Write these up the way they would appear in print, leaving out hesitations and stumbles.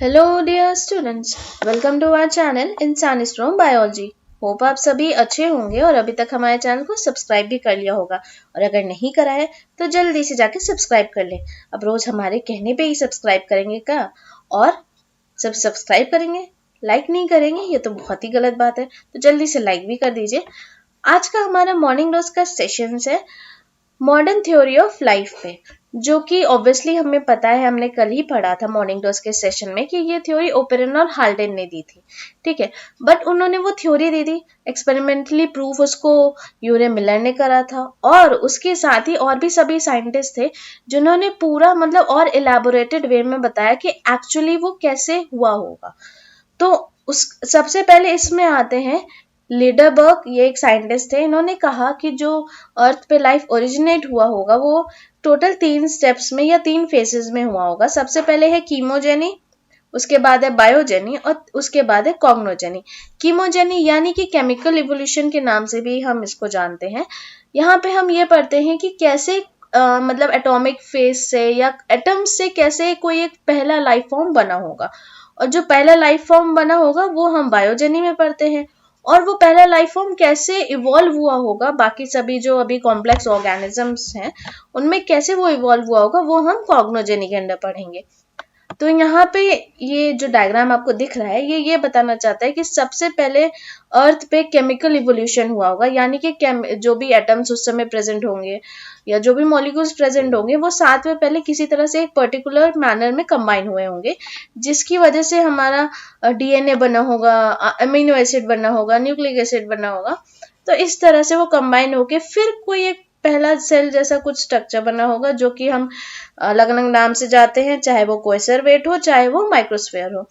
Hello dear students, welcome to our channel इंसानी strong biology. Hope आप सभी अच्छे होंगे और अभी तक हमारे चैनल को सब्सक्राइब भी कर लिया होगा, और अगर नहीं करा है तो जल्दी से जाके सब्सक्राइब कर लें। अब रोज हमारे कहने पे ही सब्सक्राइब करेंगे क्या? और सब सब्सक्राइब करेंगे, लाइक नहीं करेंगे, ये तो बहुत ही गलत बात है। तो जल्दी से लाइक भी कर दीजिए। आज का हमारा मॉर्निंग डोज का सेशन है मॉडर्न थ्योरी ऑफ लाइफ पे, जो कि ऑब्वियसली हमें पता है, हमने कल ही पढ़ा था मॉर्निंग डोज के सेशन में कि ये थ्योरी ओपेरन और हाल्डेन ने दी थी। ठीक है, बट उन्होंने वो थ्योरी दी थी, एक्सपेरिमेंटली प्रूफ उसको यूरे मिलर ने करा था, और उसके साथ ही और भी सभी साइंटिस्ट थे जिन्होंने पूरा और इलेबोरेटेड वे में बताया कि एक्चुअली वो कैसे हुआ होगा। तो उस सबसे पहले इसमें आते हैं लीडरबर्ग, ये एक साइंटिस्ट थे। इन्होंने कहा कि जो अर्थ पे लाइफ ओरिजिनेट हुआ होगा वो टोटल 3 स्टेप्स में या 3 फेजेस में हुआ होगा। सबसे पहले है कीमोजेनी, उसके बाद है बायोजेनी, और उसके बाद है कॉग्नोजेनी। कीमोजेनी यानी कि केमिकल इवोल्यूशन के नाम से भी हम इसको जानते हैं। यहाँ पे हम ये पढ़ते हैं कि कैसे एटॉमिक फेज से या एटम्स से कैसे कोई एक पहला लाइफ फॉर्म बना होगा, और जो पहला लाइफ फॉर्म बना होगा वो हम बायोजेनी में पढ़ते हैं। और वो पहला लाइफ फॉर्म कैसे इवॉल्व हुआ होगा, बाकी सभी जो अभी कॉम्प्लेक्स ऑर्गेनिजम्स हैं उनमें कैसे वो इवॉल्व हुआ होगा, वो हम कॉग्नोजेनी के अंदर पढ़ेंगे। तो यहाँ पे ये जो डायग्राम आपको दिख रहा है ये बताना चाहता है कि सबसे पहले अर्थ पे केमिकल इवोल्यूशन हुआ होगा, यानी कि जो भी एटम्स उस समय प्रेजेंट होंगे या जो भी मॉलिक्यूल्स प्रेजेंट होंगे वो साथ में पहले किसी तरह से एक पर्टिकुलर मैनर में कंबाइन हुए होंगे, जिसकी वजह से हमारा डीएनए बना होगा, अमीनो एसिड बना होगा, न्यूक्लिक एसिड बना होगा। तो इस तरह से वो कंबाइन होके फिर कोई एक पहला सेल जैसा कुछ स्ट्रक्चर बना होगा, जो कि हम अलग अलग नाम से जाते हैं, चाहे वो कोएसरवेट हो चाहे वो माइक्रोस्फेयर हो।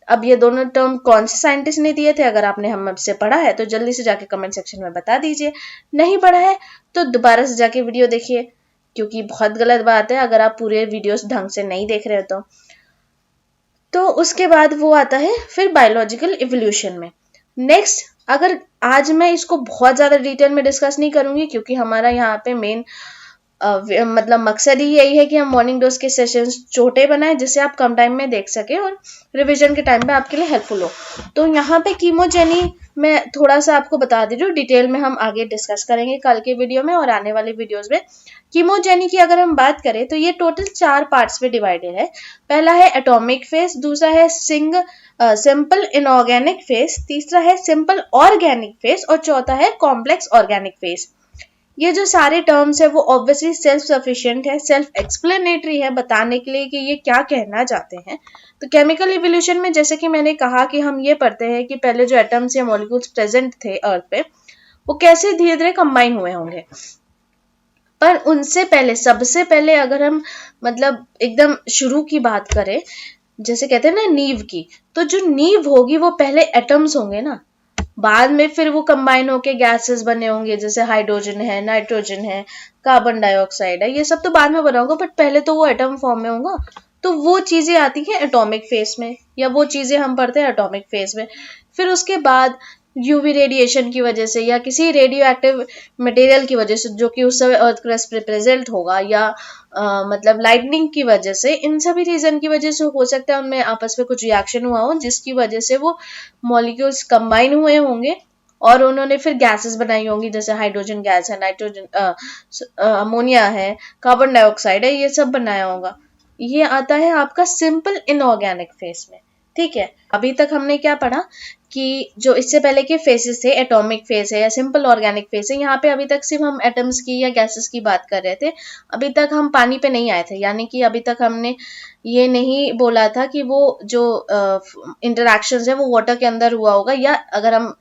अब ये दोनों टर्म कौन से साइंटिस्ट ने दिए थे, अगर आपने हमसे पढ़ा है तो जल्दी से जाके कमेंट सेक्शन में बता दीजिए। नहीं पढ़ा है तो दोबारा से जाके वीडियो देखिए, क्योंकि बहुत गलत बात है अगर आप पूरे वीडियोस ढंग से नहीं देख रहे हो तो उसके बाद वो आता है फिर बायोलॉजिकल इवोल्यूशन में। नेक्स्ट, अगर आज मैं इसको बहुत ज्यादा डिटेल में डिस्कस नहीं करूंगी, क्योंकि हमारा यहाँ पे मेन मकसद ही यही है कि हम मॉर्निंग डोज के सेशंस छोटे बनाएं जिससे आप कम टाइम में देख सके और रिवीजन के टाइम पे आपके लिए हेल्पफुल हो। तो यहाँ पे कीमोजेनी मैं थोड़ा सा आपको बता दे रही हूँ, डिटेल में हम आगे डिस्कस करेंगे कल के वीडियो में और आने वाले वीडियोस में। कीमोजेनी की अगर हम बात करें तो ये टोटल 4 पार्ट्स में डिवाइडेड है। पहला है एटॉमिक फेज, दूसरा है सिंपल इनऑर्गेनिक फेज, तीसरा है सिंपल ऑर्गेनिक फेज, और चौथा है कॉम्प्लेक्स ऑर्गेनिक फेज। ये जो सारे टर्म्स है वो ऑब्वियसली सेल्फ सफिशिएंट है, सेल्फ एक्सप्लेनेटरी है बताने के लिए कि ये क्या कहना चाहते हैं। तो केमिकल इवोल्यूशन में जैसे कि मैंने कहा कि हम ये पढ़ते हैं कि पहले जो एटम्स या मॉलिक्यूल्स प्रेजेंट थे अर्थ पे वो कैसे धीरे धीरे कंबाइन हुए होंगे। पर उनसे पहले, सबसे पहले अगर हम एकदम शुरू की बात करें, जैसे कहते हैं ना नींव की, तो जो नींव होगी वो पहले एटम्स होंगे ना, बाद में फिर वो कंबाइन होके गैसेस बने होंगे, जैसे हाइड्रोजन है, नाइट्रोजन है, कार्बन डाइऑक्साइड है, ये सब तो बाद में बना होगा, बट पहले तो वो एटम फॉर्म में होगा। तो वो चीजें आती हैं एटॉमिक फेज में, या वो चीजें हम पढ़ते हैं एटॉमिक फेज में। फिर उसके बाद यूवी रेडिएशन की वजह से या किसी रेडियो एक्टिव मटेरियल की वजह से जो कि उस समय अर्थ क्रस्ट पे प्रेजेंट होगा, या लाइटनिंग की वजह से, इन सभी रीजन की वजह से हो सकता है उनमें आपस में कुछ रिएक्शन हुआ हो जिसकी वजह से वो मॉलिक्यूल्स कंबाइन हुए होंगे और उन्होंने फिर गैसेस बनाई होंगी, जैसे हाइड्रोजन गैस है, नाइट्रोजन अमोनिया है, कार्बन डाइऑक्साइड है, ये सब बनाया होगा। ये आता है आपका सिंपल इनऑर्गेनिक फेज में। ठीक है, अभी तक हमने क्या पढ़ा कि जो इससे पहले के फेजेस थे, एटॉमिक फेज है या सिंपल ऑर्गेनिक फेज है, यहाँ पे अभी तक सिर्फ हम एटम्स की या गैसेस की बात कर रहे थे। अभी तक हम पानी पे नहीं आए थे, यानी कि अभी तक हमने ये नहीं बोला था कि वो जो इंटरैक्शंस है वो वाटर के अंदर हुआ होगा, या अगर हम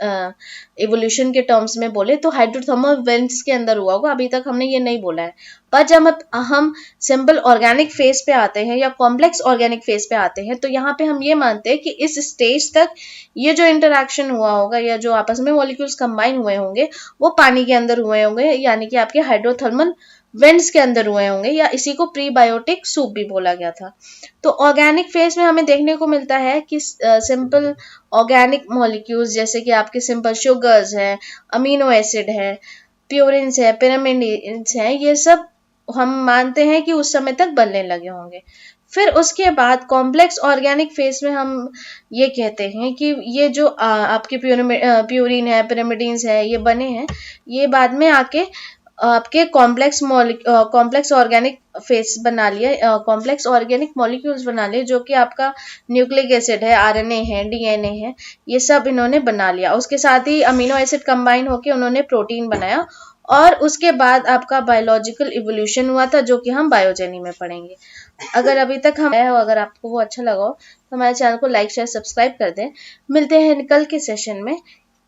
इवोल्यूशन के टर्म्स में बोले तो हाइड्रोथर्मल वेंट्स के अंदर हुआ होगा। अभी तक हमने ये नहीं बोला है। पर जब हम सिंपल ऑर्गेनिक फेज पे आते हैं या कॉम्प्लेक्स ऑर्गेनिक फेज पे आते हैं तो यहाँ पे हम ये मानते हैं कि इस स्टेज तक ये जो इंटरैक्शन हुआ होगा या जो आपस में मॉलिक्यूल्स कंबाइन हुए होंगे वो पानी के अंदर हुए होंगे, यानी कि आपके हाइड्रोथर्मल वेंट्स के अंदर हुए होंगे, या इसी को प्रीबायोटिक सूप भी बोला गया था। तो ऑर्गेनिक फेज में हमें देखने को मिलता है कि सिंपल ऑर्गेनिक मॉलिक्यूल्स जैसे कि आपके सिंपल शुगर्स है, अमीनो एसिड है, प्यूरिन्स है, पिरामिड्स है, ये सब हम मानते हैं कि उस समय तक बनने लगे होंगे। फिर उसके बाद कॉम्प्लेक्स ऑर्गेनिक फेज में हम ये कहते हैं कि ये जो आपके प्यूरिन है, पिरिमिडीन्स है, ये बने हैं, ये बाद में आके आपके कॉम्प्लेक्स ऑर्गेनिक फेस बना लिए, कॉम्प्लेक्स ऑर्गेनिक मॉलिक्यूल्स बना लिए, जो कि आपका न्यूक्लिक एसिड है, आरएनए है, डीएनए है, ये सब इन्होंने बना लिया। उसके साथ ही अमीनो एसिड कंबाइन होके उन्होंने प्रोटीन बनाया, और उसके बाद आपका बायोलॉजिकल इवोल्यूशन हुआ था, जो कि हम बायोजेनी में पढ़ेंगे। अगर अभी तक हम अगर आपको वो अच्छा लगा हो तो हमारे चैनल को लाइक शेयर सब्सक्राइब कर दें। मिलते हैं कल के सेशन में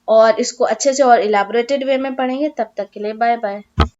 और इसको अच्छे से और इलाबोरेटेड वे में पढ़ेंगे। तब तक के लिए बाय बाय।